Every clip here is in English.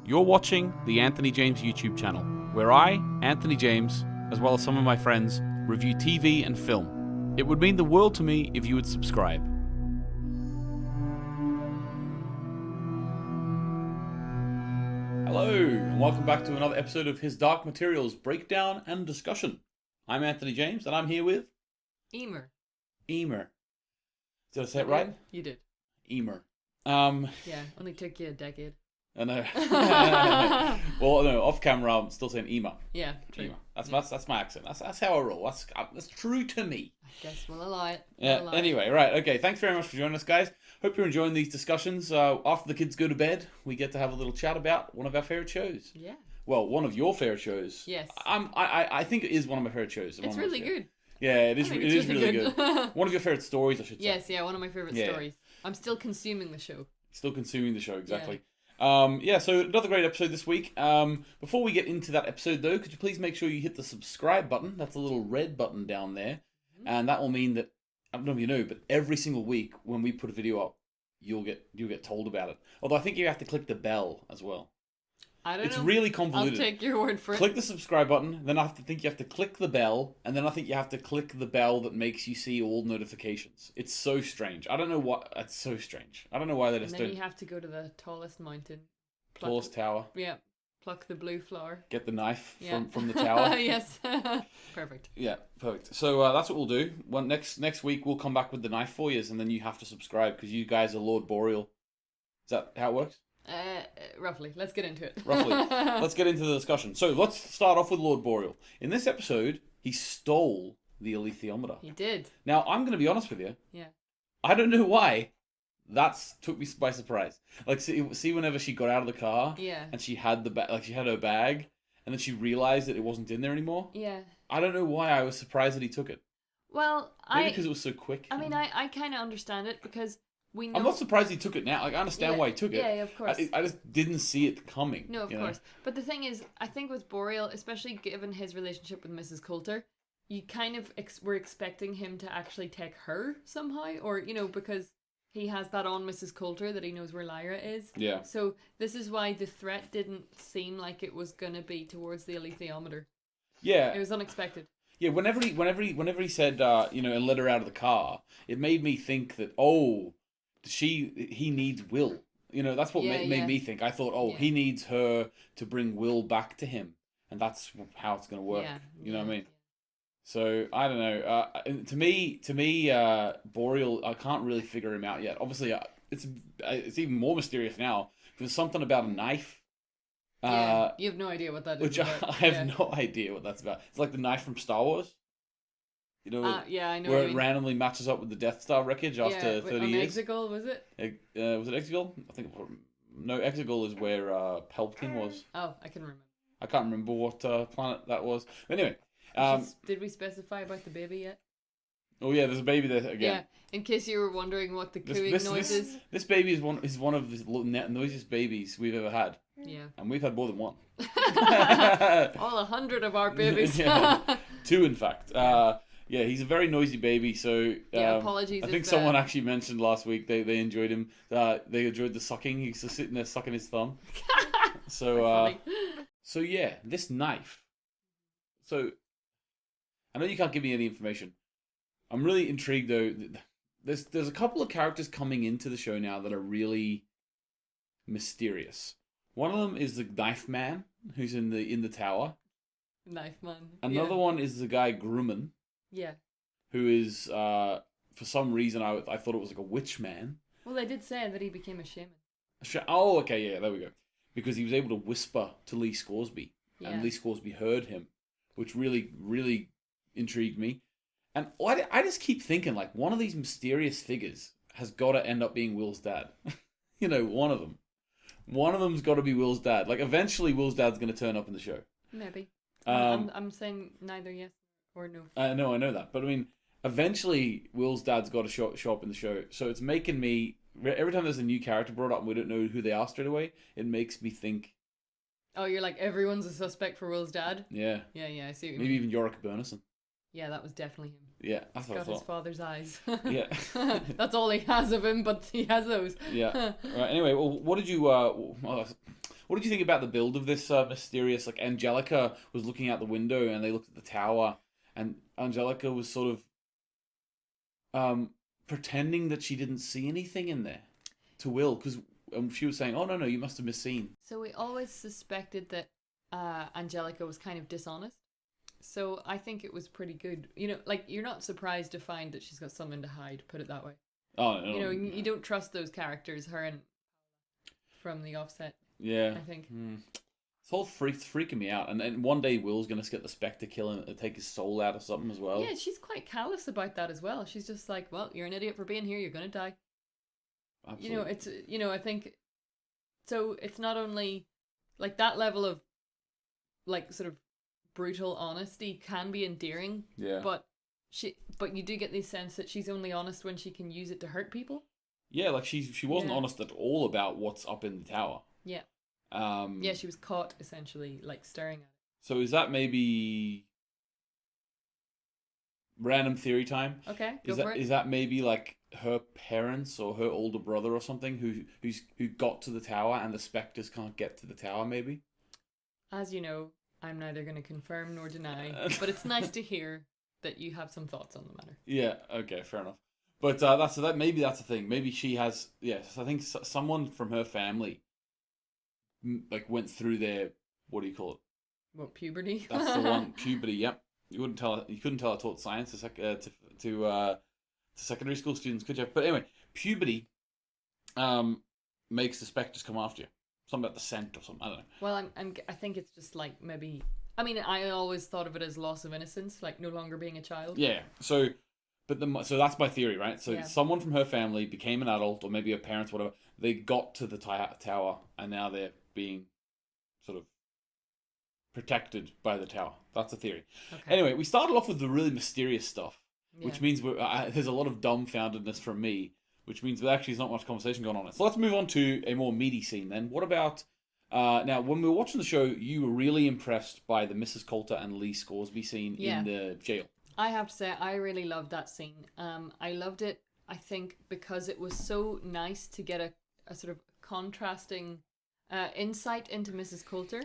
You're watching the Anthony James YouTube channel, where I, Anthony James, as well as some of my friends, review TV and film. It would mean the world to me if you would subscribe. Hello, and welcome back to another episode of His Dark Materials Breakdown and Discussion. I'm Anthony James, and I'm here with... Eimear. Eimear. Did I say it right? You did. Eimear. Yeah, only took you a decade. I know. Well, no, off camera, I'm still saying Eimear. Yeah, true. Eimear. That's my accent. That's how I roll. That's true to me. I guess we'll allow it. Anyway, right. Okay. Thanks very much for joining us, guys. Hope you're enjoying these discussions. After the kids go to bed, we get to have a little chat about one of our favorite shows. Yeah. Well, one of your favorite shows. Yes. I think it is one of my favorite shows. It's really good. Yeah, it is. It is really good. One of your favorite stories, I should say. Yes. Yeah. One of my favorite stories. I'm still consuming the show. Still consuming the show, exactly. Yeah. So another great episode this week. Before we get into that episode, though, could you please make sure you hit the subscribe button? That's a little red button down there, and that will mean that, I don't know if you know, but every single week when we put a video up, you'll get told about it. Although I think you have to click the bell as well. I don't know. It's really convoluted. I'll take your word for it. Click the subscribe button, then I think you have to click the bell, and then I think you have to click the bell that makes you see all notifications. It's so strange. I don't know what. It's so strange. I don't know why they just don't. And then you have to go to the tallest mountain. Tallest tower. Yeah. Pluck the blue flower. Get the knife from the tower. Yes. Perfect. Yeah, perfect. So that's what we'll do. Well, next week we'll come back with the knife for you, and then you have to subscribe because you guys are Lord Boreal. Is that how it works? Roughly. Let's get into it. Roughly. Let's get into the discussion. So let's start off with Lord Boreal. In this episode, he stole the alethiometer. He did. Now, I'm going to be honest with you. Yeah. I don't know why. That's took me by surprise. Like, see, whenever she got out of the car, and she had she had her bag, and then she realized that it wasn't in there anymore. Yeah. I don't know why I was surprised that he took it. Well, maybe because it was so quick. I mean, I kind of understand it because we know. I'm not surprised he took it now. Like, I understand why he took it. Yeah, of course. I just didn't see it coming. No, of course. But the thing is, I think with Boreal, especially given his relationship with Mrs. Coulter, you kind of were expecting him to actually take her somehow, or because he has that on Mrs. Coulter that he knows where Lyra is. Yeah. So this is why the threat didn't seem like it was gonna be towards the alethiometer. Yeah. It was unexpected. Yeah, whenever he said and let her out of the car, it made me think that he needs Will. That's what made me think. I thought, he needs her to bring Will back to him, and that's how it's going to work. You know what I mean? So I don't know. To me, Boreal, I can't really figure him out yet. Obviously, it's even more mysterious now. There's something about a knife. You have no idea what that is. Which I have no idea what that's about. It's like the knife from Star Wars. I know. Where it randomly matches up with the Death Star wreckage after 30 years. Exegol, was it? Was it Exegol? I think. No, Exegol is where Palpatine was. Oh, I can remember. I can't remember what planet that was. Anyway. Did we specify about the baby yet? Oh yeah, there's a baby there again. Yeah, in case you were wondering what the cooing noise is. This baby is one of the noisiest babies we've ever had. Yeah. And we've had more than one. All 100 of our babies. 2 in fact. Yeah, he's a very noisy baby. So apologies. I think someone actually mentioned last week they enjoyed him. They enjoyed the sucking. He used to sitting there sucking his thumb. So yeah, this knife. So I know you can't give me any information. I'm really intrigued though. There's a couple of characters coming into the show now that are really mysterious. One of them is the knife man who's in the tower. Knife man. Another one is the guy Grumman. Yeah. Who is for some reason I thought it was like a witch man. Well, they did say that he became a shaman. Oh, okay, yeah, there we go. Because he was able to whisper to Lee Scoresby, and Lee Scoresby heard him, which really, really intrigued me. And I just keep thinking, like, one of these mysterious figures has got to end up being Will's dad. One of them. One of them's got to be Will's dad. Like, eventually Will's dad's going to turn up in the show. Maybe. I'm saying neither yes or no. No, I know that. But, I mean, eventually Will's dad's got to show up in the show. So it's making me... Every time there's a new character brought up and we don't know who they are straight away, it makes me think... Oh, you're like, everyone's a suspect for Will's dad? Yeah. Yeah, I see what you mean. Maybe even Yorick Bernison. Yeah, that was definitely him. Yeah, that's what I thought. Got his father's eyes. Yeah. That's all he has of him, but he has those. Yeah. Right. Anyway, well, what did What did you think about the build of this mysterious? Like Angelica was looking out the window, and they looked at the tower, and Angelica was sort of pretending that she didn't see anything in there to Will, because she was saying, "Oh no, you must have misseen." So we always suspected that Angelica was kind of dishonest. So I think it was pretty good. You know, like, you're not surprised to find that she's got something to hide, put it that way. Oh, no, you know, you don't trust those characters, her and from the offset. Yeah. I think. It's all freaking me out. And one day Will's going to get the Spectre kill and take his soul out or something as well. Yeah, she's quite callous about that as well. She's just like, well, you're an idiot for being here, you're going to die. Absolutely. You know, it's, you know, I think, so it's not only, like, that level of, like, sort of brutal honesty can be endearing. Yeah. But you do get the sense that she's only honest when she can use it to hurt people. Yeah, like she wasn't honest at all about what's up in the tower. Yeah. Yeah, she was caught essentially, like, staring at it. So is that maybe random theory time? Okay, go for it. Is that maybe like her parents or her older brother or something who got to the tower and the Spectres can't get to the tower? Maybe. As you know, I'm neither going to confirm nor deny, but it's nice to hear that you have some thoughts on the matter. Yeah. Okay. Fair enough. But maybe that's the thing. Maybe she has. Yes, I think someone from her family, like, went through their, what do you call it? What, puberty? That's the one. Puberty. Yep. You couldn't tell I taught science to secondary school students, could you? But anyway, puberty makes the Spectres come after you. Something about the scent or something. I don't know. Well, I think it's just like, maybe. I mean, I always thought of it as loss of innocence, like no longer being a child. Yeah. So that's my theory, right? So someone from her family became an adult, or maybe her parents, whatever. They got to the tower, and now they're being sort of protected by the tower. That's a theory. Okay. Anyway, we started off with the really mysterious stuff, which means there's a lot of dumbfoundedness from me, which means there actually is not much conversation going on. So let's move on to a more meaty scene then. What about... now, when we were watching the show, you were really impressed by the Mrs. Coulter and Lee Scoresby scene in the jail. I have to say, I really loved that scene. I loved it, I think, because it was so nice to get a sort of contrasting insight into Mrs. Coulter.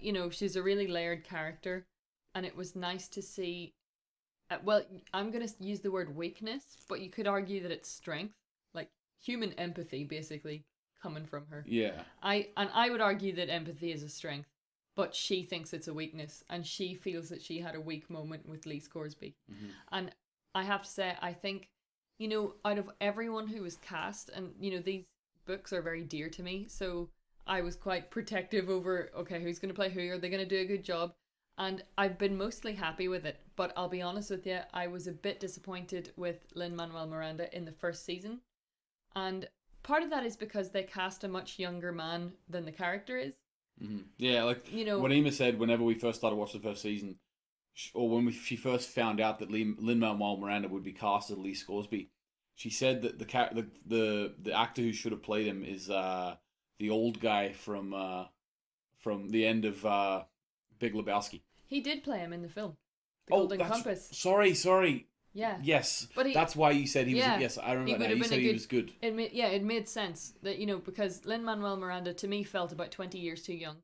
You know, she's a really layered character, and it was nice to see... well, I'm going to use the word weakness, but you could argue that it's strength. Like, human empathy, basically, coming from her. Yeah. I would argue that empathy is a strength, but she thinks it's a weakness, and she feels that she had a weak moment with Lee Scoresby. Mm-hmm. And I have to say, I think, you know, out of everyone who was cast, and, you know, these books are very dear to me, so I was quite protective over, okay, who's going to play who? Are they going to do a good job? And I've been mostly happy with it, but I'll be honest with you, I was a bit disappointed with Lin-Manuel Miranda in the first season. And part of that is because they cast a much younger man than the character is. Mm-hmm. Yeah, like, you know, what Eimear said whenever we first started watching the first season, or when she first found out that Lin-Manuel Miranda would be cast as Lee Scoresby, she said that the actor who should have played him is the old guy from the end of Big Lebowski. He did play him in the film. The Golden Compass. Sorry. Yeah. Yes. But that's why you said he was... Yes, I remember that. You said he was good. It made sense that, you know, because Lin-Manuel Miranda, to me, felt about 20 years too young.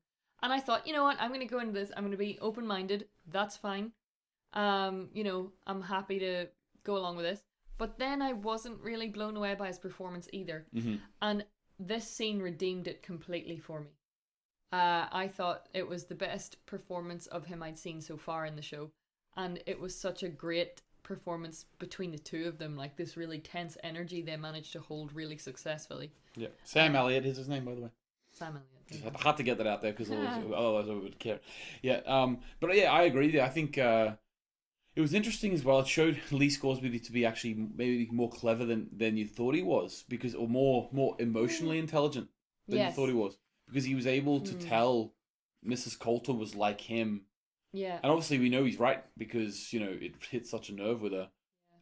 And I thought, you know what, I'm going to go into this, I'm going to be open-minded, that's fine. You know, I'm happy to go along with this. But then I wasn't really blown away by his performance either. Mm-hmm. And this scene redeemed it completely for me. I thought it was the best performance of him I'd seen so far in the show. And it was such a great performance between the two of them, like this really tense energy they managed to hold really successfully. Yeah. Sam Elliott is his name, by the way. Sam Elliott. Just had to get that out there because otherwise I would care. Yeah. But yeah, I agree. I think it was interesting as well. It showed Lee Scoresby to be actually maybe more clever than you thought he was, or more emotionally intelligent than you thought he was, because he was able to tell Mrs. Coulter was like him. Yeah. And obviously we know he's right because, you know, it hit such a nerve with her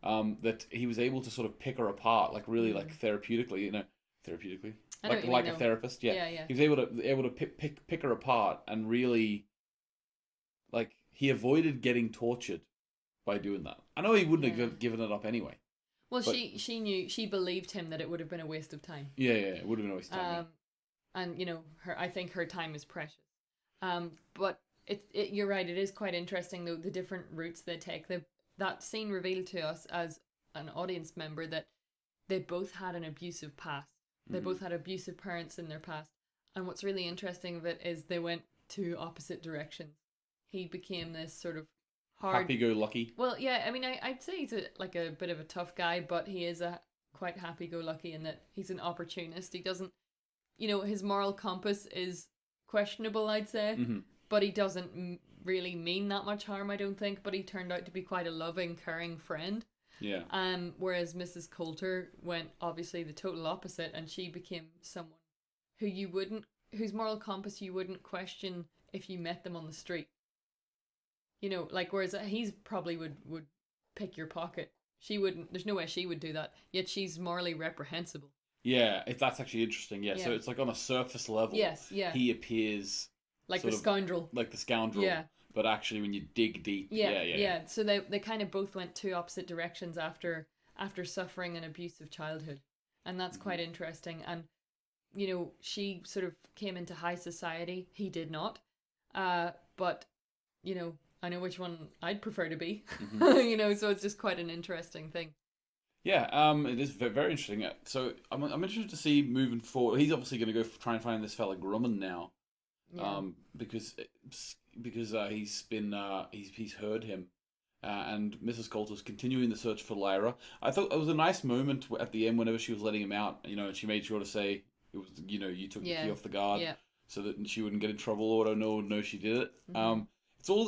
that he was able to sort of pick her apart, like really like therapeutically, you know, like a therapist. Yeah. He was able to pick her apart and really, like, he avoided getting tortured by doing that. I know he wouldn't have given it up anyway. Well, she believed him that it would have been a waste of time. Yeah, it would have been a waste of time. and I think her time is precious. But you're right. It is quite interesting though, the different routes they take. That scene revealed to us as an audience member that they both had an abusive past. They both had abusive parents in their past. And what's really interesting of it is they went two opposite directions. He became this sort of hard... happy-go-lucky. Well, yeah, I mean, I'd say he's a bit of a tough guy, but he is a quite happy-go-lucky in that he's an opportunist. He doesn't... his moral compass is questionable, I'd say. Mm-hmm. But he doesn't really mean that much harm, I don't think. But he turned out to be quite a loving, caring friend. Yeah. Whereas Mrs. Coulter went obviously the total opposite, and she became someone whose moral compass you wouldn't question if you met them on the street. Whereas he's probably would pick your pocket. She wouldn't. There's no way she would do that. Yet she's morally reprehensible. Yeah, that's actually interesting. Yeah, so it's like on a surface level. Yes, yeah. He appears like the scoundrel. Like the scoundrel. Yeah. But actually, when you dig deep, yeah. So they kind of both went two opposite directions after suffering an abusive childhood, and that's quite interesting. And she sort of came into high society. He did not. But I know which one I'd prefer to be. Mm-hmm. So it's just quite an interesting thing. Yeah, it is very interesting. So I'm interested to see moving forward. He's obviously going to go try and find this fella Grumman now. Yeah. Because he's heard him, and Mrs. Coulter's continuing the search for Lyra. I thought it was a nice moment at the end whenever she was letting him out, and she made sure to say it was, you took the key off the guard, so that she wouldn't get in trouble, or no, she did it. Mm-hmm.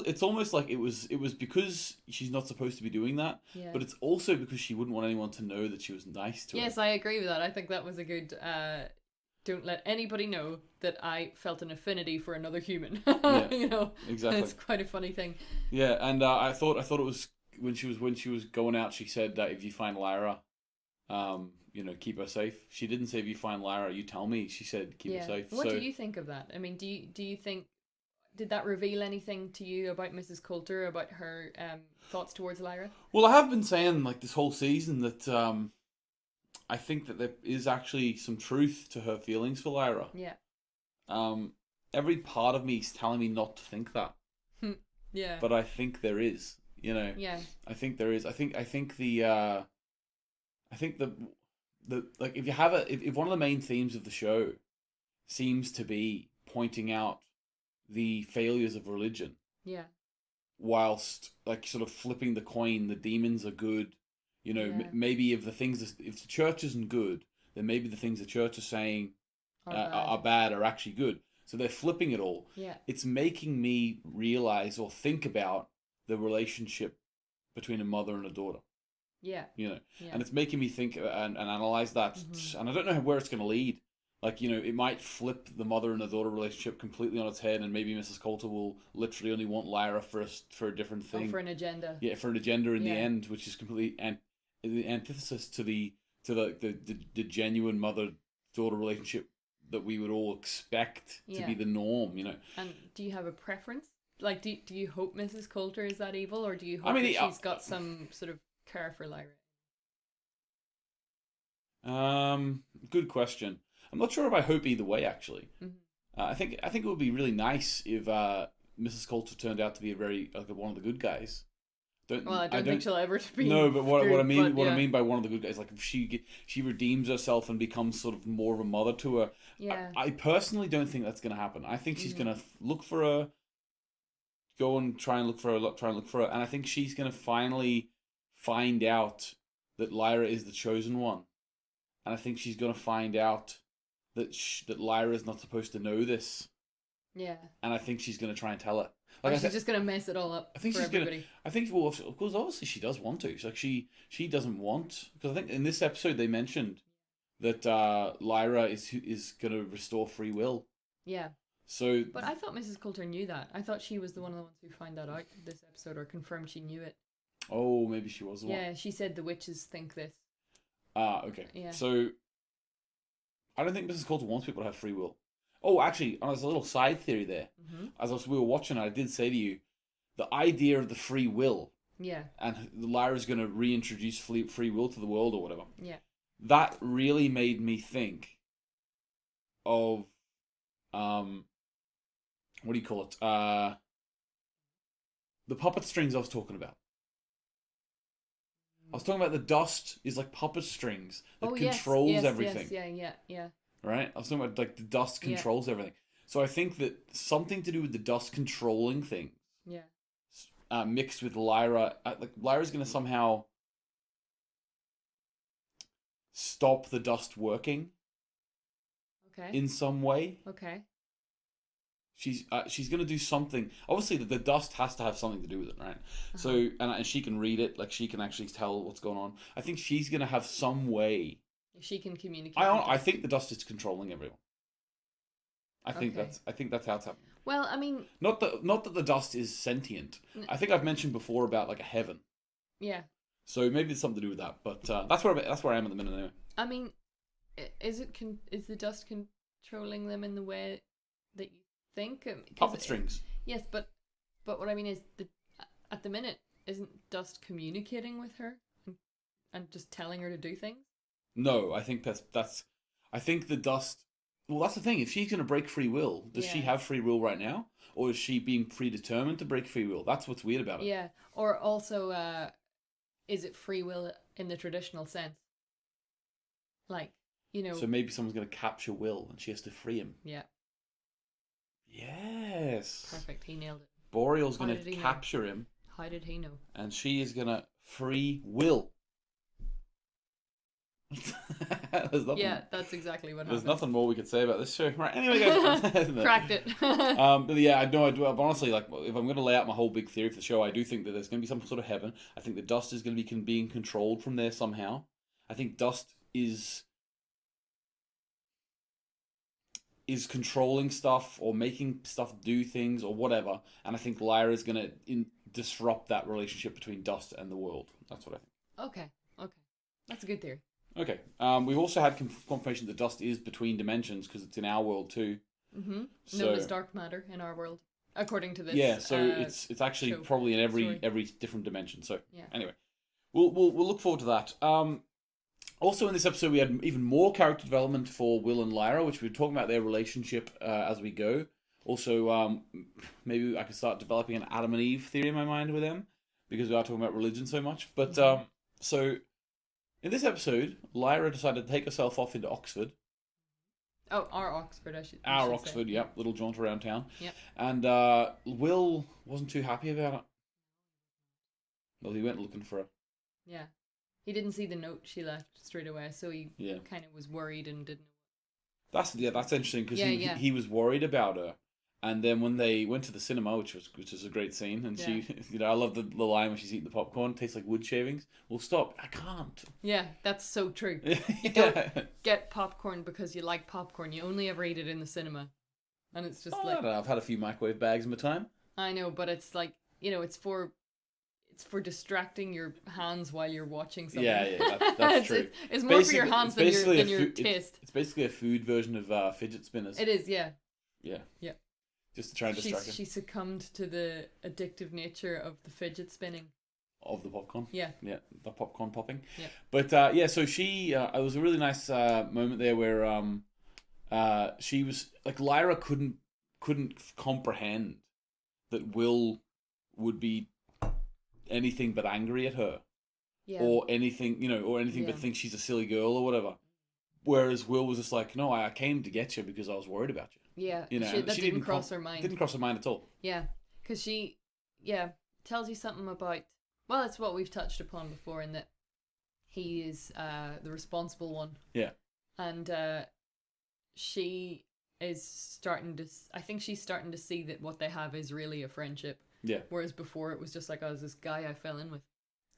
It's almost like it was because she's not supposed to be doing that, but it's also because she wouldn't want anyone to know that she was nice to him. Yes, I agree with that. I think that was a good. Don't let anybody know that I felt an affinity for another human. Exactly. It's quite a funny thing. Yeah, and I thought it was when she was going out. She said that if you find Lyra, keep her safe. She didn't say if you find Lyra, you tell me. She said keep her safe. What do you think of that? I mean, do you think, did that reveal anything to you about Mrs. Coulter, about her thoughts towards Lyra? Well, I have been saying this whole season that I think that there is actually some truth to her feelings for Lyra. Yeah. Every part of me is telling me not to think that. Yeah. But I think there is. Yeah. I think there is. I think the if you have if one of the main themes of the show seems to be pointing out the failures of religion. Yeah. Whilst sort of flipping the coin, the demons are good. Maybe if the church isn't good, then maybe the things the church is saying are bad are actually good. So they're flipping it all. Yeah. It's making me realize or think about the relationship between a mother and a daughter. Yeah. And it's making me think and analyze that. Mm-hmm. And I don't know where it's going to lead. It might flip the mother and the daughter relationship completely on its head, and maybe Mrs. Coulter will literally only want Lyra for a different thing. For an agenda. Yeah, for an agenda in the end, which is completely the antithesis to the genuine mother-daughter relationship that we would all expect to be the norm, And do you have a preference? Do you hope Mrs. Coulter is that evil, or do you hope that she's got some sort of care for Lyra? Good question. I'm not sure if I hope either way, actually. Mm-hmm. I think it would be really nice if Mrs. Coulter turned out to be a very one of the good guys. I don't think she'll ever be. No, but what I mean by one of the good guys, if she redeems herself and becomes sort of more of a mother to her. Yeah. I personally don't think that's going to happen. I think she's going to look for her, go and try and look for her, and I think she's going to finally find out that Lyra is the chosen one, and I think she's going to find out that Lyra is not supposed to know this. Yeah. And I think she's going to try and tell her. She's just going to mess it all up. I think for she's everybody. Well, of course, obviously she does want to. She doesn't want, because I think in this episode they mentioned that Lyra is going to restore free will. Yeah. So. But I thought Mrs. Coulter knew that. I thought she was the one of the ones who found that out this episode, or confirmed she knew it. Oh, maybe she was the one. Yeah, she said the witches think this. Okay. Yeah. So. I don't think Mrs. Coulter wants people to have free will. Oh, actually, there's a little side theory there. Mm-hmm. As we were watching, I did say to you, the idea of the free will. Yeah. And Lyra's going to reintroduce free will to the world or whatever. Yeah. That really made me think of what do you call it? The puppet strings I was talking about. I was talking about the dust is like puppet strings that controls everything. Yeah. Right? I was talking about like the dust controls everything. So I think that something to do with the dust controlling thing. Yeah. Mixed with Lyra, like Lyra's going to somehow stop the dust working. Okay. In some way. Okay. She's going to do something. Obviously, the dust has to have something to do with it, right? Uh-huh. So and she can read it, like she can actually tell what's going on. I think she's going to have some way. She can communicate. I think the dust is controlling everyone. I think that's how it's happening. Well, I mean, not that the dust is sentient. I think I've mentioned before about like a heaven. Yeah. So maybe it's something to do with that, but that's where I am at the minute anyway. I mean, is the dust controlling them in the way that you think? Puppet strings. Yes, but what I mean is at the minute isn't dust communicating with her and just telling her to do things? No, I think that's. I think the dust. Well, that's the thing. If she's going to break free will, does she have free will right now, or is she being predetermined to break free will? That's what's weird about it. Yeah, or also, is it free will in the traditional sense? Like, you know. So maybe someone's going to capture Will, and she has to free him. Yeah. Yes. Perfect. He nailed it. Boreal's going to capture him. How did he know? And she is going to free Will. Yeah, that's exactly what happened. There's nothing more we could say about this show. Right, anyway, guys. Cracked it. But yeah, I know I do. But honestly, like, if I'm going to lay out my whole big theory for the show, I do think that there's going to be some sort of heaven. I think the dust is going to be being controlled from there somehow. I think dust is controlling stuff or making stuff do things or whatever. And I think Lyra is going to disrupt that relationship between dust and the world. That's what I think. Okay. That's a good theory. Okay. We've also had confirmation that dust is between dimensions because it's in our world too. Mm-hmm. Known as dark matter in our world, according to this. Yeah, so it's actually probably in every different dimension. So anyway, we'll look forward to that. Also in this episode we had even more character development for Will and Lyra, which we were talking about their relationship as we go. Also, maybe I could start developing an Adam and Eve theory in my mind with them because we are talking about religion so much. But so. In this episode, Lyra decided to take herself off into Oxford. Oh, our Oxford, I should Our Oxford, say. Yep. Little jaunt around town. Yep. And Will wasn't too happy about it. Well, he went looking for her. Yeah. He didn't see the note she left straight away, so he kind of was worried and didn't know. That's interesting, because he was worried about her. And then when they went to the cinema, which was a great scene, and she, I love the line when she's eating the popcorn, tastes like wood shavings. Well, stop, I can't. Yeah, that's so true. You don't get popcorn because you like popcorn. You only ever eat it in the cinema, and it's just like. I don't know, I've had a few microwave bags in my time. I know, but it's like it's for distracting your hands while you're watching something. Yeah, that's true. It's more for your hands than your taste. It's basically a food version of fidget spinners. It is, yeah. Yeah. Just to try and distract her. She succumbed to the addictive nature of the fidget spinning. Of the popcorn? Yeah. Yeah, the popcorn popping. Yeah. But, so she, it was a really nice moment there where she was, like, Lyra couldn't comprehend that Will would be anything but angry at her. Yeah. Or anything, but think she's a silly girl or whatever. Whereas Will was just like, no, I came to get you because I was worried about you. Yeah, that didn't cross her mind. Didn't cross her mind at all. Yeah, because she, tells you something about. Well, it's what we've touched upon before, in that he is the responsible one. Yeah, and she is starting to. I think she's starting to see that what they have is really a friendship. Yeah. Whereas before it was just like, this guy I fell in with.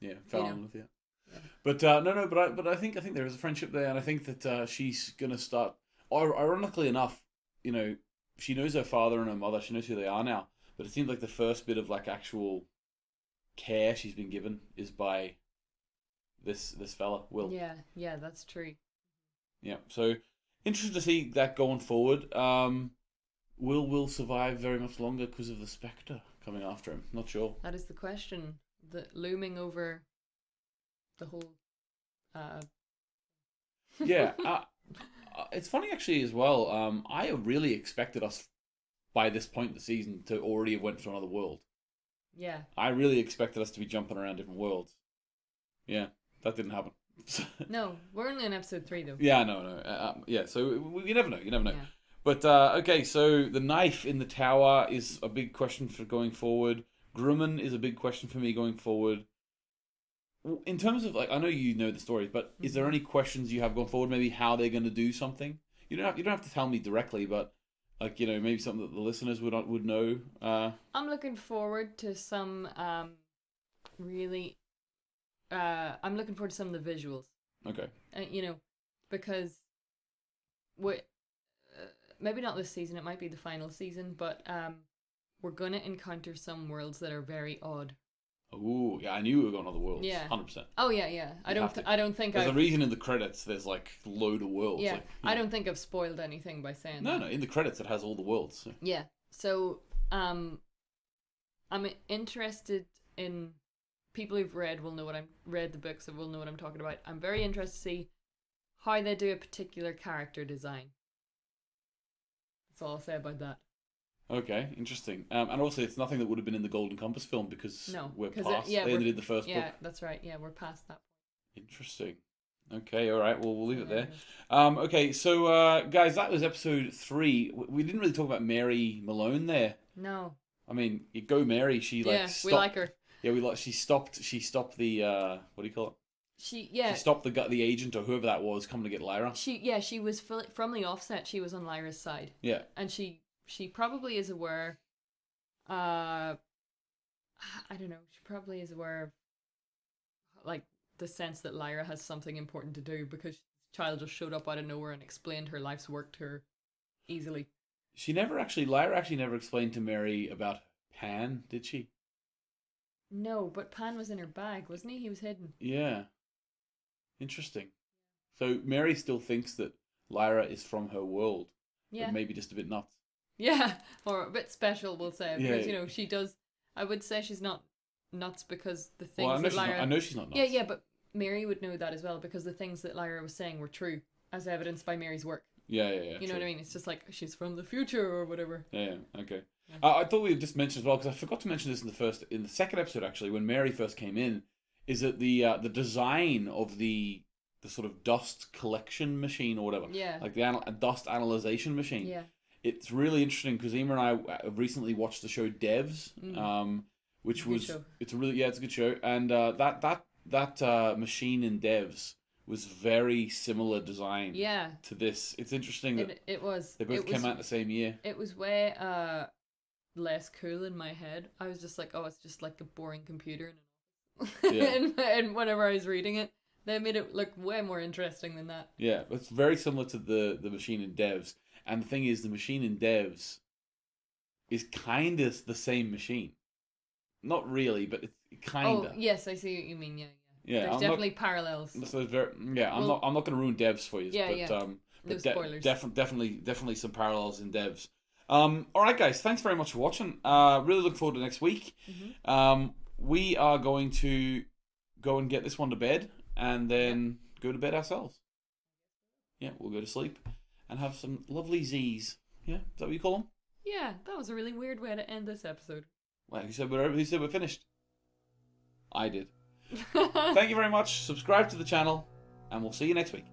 Yeah, fell in with. Yeah. But no, but I think there is a friendship there, and I think that she's gonna start. Ironically enough, she knows her father and her mother. She knows who they are now. But it seems like the first bit of like actual care she's been given is by this fella, Will. Yeah, that's true. Yeah, so interested to see that going forward. Will survive very much longer because of the Spectre coming after him? Not sure. That is the question looming over the whole. Yeah, It's funny actually as well. I really expected us by this point in the season to already have went to another world. Yeah. I really expected us to be jumping around different worlds. Yeah, that didn't happen. No, we're only in episode 3 though. Yeah, no. Yeah, so you never know. You never know. Yeah. But okay, so the knife in the tower is a big question for going forward. Grumman is a big question for me going forward. In terms of, like, I know you know the story, but is there any questions you have going forward? Maybe how they're going to do something. You don't have to tell me directly, but like, you know, maybe something that the listeners would know. I'm looking forward to some really. I'm looking forward to some of the visuals. Okay. You know, because maybe not this season. It might be the final season, but we're gonna encounter some worlds that are very odd. Oh, yeah, I knew we were going to other worlds. Yeah. 100%. Oh, yeah. I don't think there's a reason in the credits there's, like, load of worlds. Yeah, like, I don't think I've spoiled anything by saying that. No, in the credits it has all the worlds. So. Yeah, so, I'm interested in... People who've read the books will know what I'm talking about. I'm very interested to see how they do a particular character design. That's all I'll say about that. Okay, interesting. And also, it's nothing that would have been in the Golden Compass film because we're past. They only did the first book. Yeah, that's right. Yeah, we're past that point. Interesting. Okay, all right. Well, we'll leave it there. Okay, so guys, that was episode 3. We didn't really talk about Mary Malone there. No. I mean, you go Mary. She stopped, we like her. Yeah, She stopped the what do you call it? She stopped the agent or whoever that was coming to get Lyra. She was from the offset. She was on Lyra's side. Yeah, and she probably is aware. I don't know. She probably is aware of, like, the sense that Lyra has something important to do because the child just showed up out of nowhere and explained her life's work to her easily. Lyra actually never explained to Mary about Pan, did she? No, but Pan was in her bag, wasn't he? He was hidden. Yeah. Interesting. So Mary still thinks that Lyra is from her world. Yeah. But maybe just a bit nuts. Yeah, or a bit special, we'll say. Because, yeah. She does... I would say she's not nuts because the things I know she's not nuts. Yeah, but Mary would know that as well because the things that Lyra was saying were true, as evidenced by Mary's work. Yeah. You know what I mean? It's just like, she's from the future or whatever. Yeah, okay. Yeah. I thought we'd just mention as well, because I forgot to mention this in the second episode, actually, when Mary first came in, is that the design of the sort of dust collection machine or whatever. Yeah. Like the dust analyzation machine. Yeah. It's really interesting because Eimear and I recently watched the show Devs, which was... It's a good show. And that machine in Devs was very similar design to this. It's interesting that it was. They both came out the same year. It was way less cool in my head. I was just like, oh, it's just like a boring computer. And whenever I was reading it, they made it look way more interesting than that. Yeah, it's very similar to the machine in Devs. And the thing is, the machine in Devs is kind of the same machine. Not really, but it's kind of. Oh, yes, I see what you mean, yeah. Yeah, there's definitely parallels. So I'm not going to ruin Devs for you. No spoilers. Definitely some parallels in Devs. All right, guys, thanks very much for watching. Really look forward to next week. Mm-hmm. We are going to go and get this one to bed, and then go to bed ourselves. Yeah, we'll go to sleep and have some lovely Z's. Yeah, is that what you call them? Yeah, that was a really weird way to end this episode. Well, who said we're finished? I did. Thank you very much. Subscribe to the channel, and we'll see you next week.